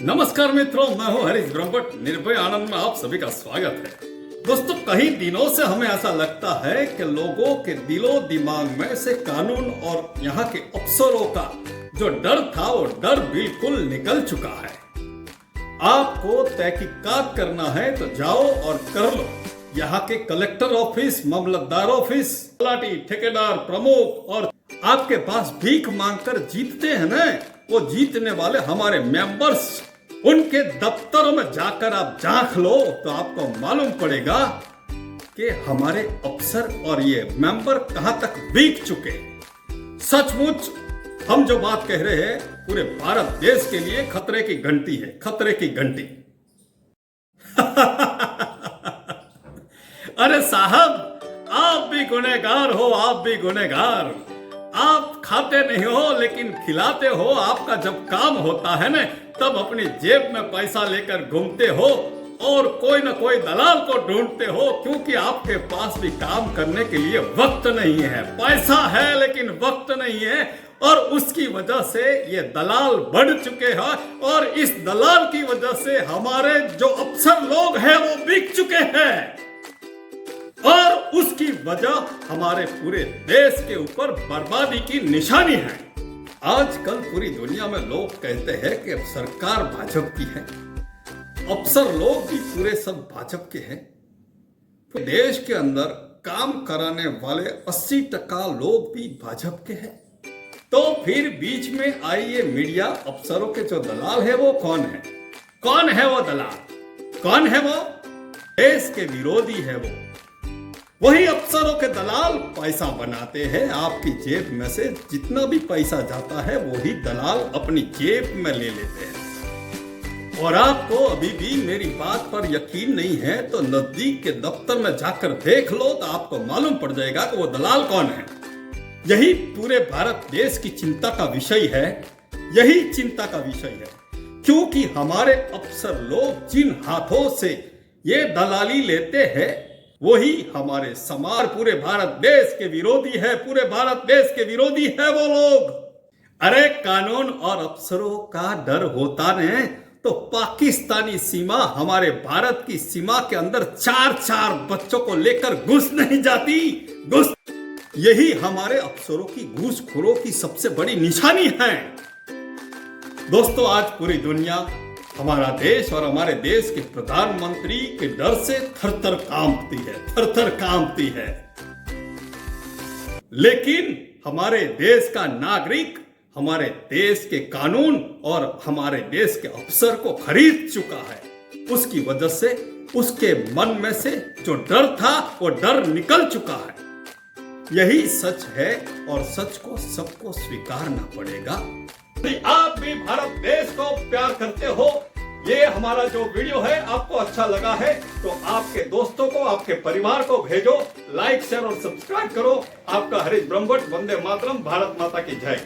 नमस्कार मित्रों, मैं हूं हरीश ब्रह्मभट्ट। निर्भय आनंद में आप सभी का स्वागत है। दोस्तों, कई दिनों से हमें ऐसा लगता है कि लोगों के दिलो दिमाग में से कानून और यहाँ के अफसरों का जो डर था वो डर बिल्कुल निकल चुका है। आपको तहकीकात करना है तो जाओ और कर लो। यहाँ के कलेक्टर ऑफिस, मामलतदार ऑफिस, तलाटी, ठेकेदार, प्रमुख और आपके पास भीख मांगकर जीतते हैं ना, वो जीतने वाले हमारे मेंबर्स, उनके दफ्तरों में जाकर आप झांक लो तो आपको मालूम पड़ेगा कि हमारे अफसर और ये मेंबर कहां तक बिक चुके। सचमुच हम जो बात कह रहे हैं पूरे भारत देश के लिए खतरे की घंटी है, खतरे की घंटी। अरे साहब, आप भी गुनहगार हो, आप भी गुनहगार। आप खाते नहीं हो लेकिन खिलाते हो। आपका जब काम होता है ना, तब अपनी जेब में पैसा लेकर घूमते हो और कोई ना कोई दलाल को ढूंढते हो, क्योंकि आपके पास भी काम करने के लिए वक्त नहीं है। पैसा है लेकिन वक्त नहीं है, और उसकी वजह से ये दलाल बढ़ चुके हैं, और इस दलाल की वजह से हमारे जो अफसर लोग हैं वो बिक चुके हैं, और उसकी वजह हमारे पूरे देश के ऊपर बर्बादी की निशानी है। आजकल पूरी दुनिया में लोग कहते हैं कि सरकार भाजपा की है, अफसर लोग भी पूरे सब भाजपा के हैं। तो देश के अंदर काम कराने वाले 80% लोग भी भाजपा के हैं। तो फिर बीच में आई ये मीडिया अफसरों के जो दलाल है वो कौन है? कौन है वो दलाल? कौन है वो? देश के विरोधी है वो। वही अफसरों के दलाल पैसा बनाते हैं। आपकी जेब में से जितना भी पैसा जाता है वही दलाल अपनी जेब में ले लेते हैं। और आपको अभी भी मेरी बात पर यकीन नहीं है तो नजदीक के दफ्तर में जाकर देख लो तो आपको मालूम पड़ जाएगा कि वो दलाल कौन है। यही पूरे भारत देश की चिंता का विषय है, यही चिंता का विषय है, क्योंकि हमारे अफसर लोग जिन हाथों से ये दलाली लेते हैं वही हमारे समाज, पूरे भारत देश के विरोधी है। पूरे भारत देश के विरोधी है वो लोग। अरे कानून और अफसरों का डर होता नहीं तो पाकिस्तानी सीमा हमारे भारत की सीमा के अंदर 4-4 बच्चों को लेकर घुस नहीं जाती। घुस, यही हमारे अफसरों की घूसखोरों की सबसे बड़ी निशानी है। दोस्तों, आज पूरी दुनिया, हमारा देश और हमारे देश के प्रधानमंत्री के डर से थर-थर कांपती है, थर-थर कांपती है। लेकिन हमारे देश का नागरिक हमारे देश के कानून और हमारे देश के अफसर को खरीद चुका है। उसकी वजह से उसके मन में से जो डर था वो डर निकल चुका है। यही सच है और सच को सबको स्वीकारना पड़ेगा। आप भी भारत देश को प्यार करते हो, ये हमारा जो वीडियो है आपको अच्छा लगा है तो आपके दोस्तों को, आपके परिवार को भेजो, लाइक, शेयर और सब्सक्राइब करो। आपका हरीश ब्रह्मभट्ट। वंदे मातरम। भारत माता की जय।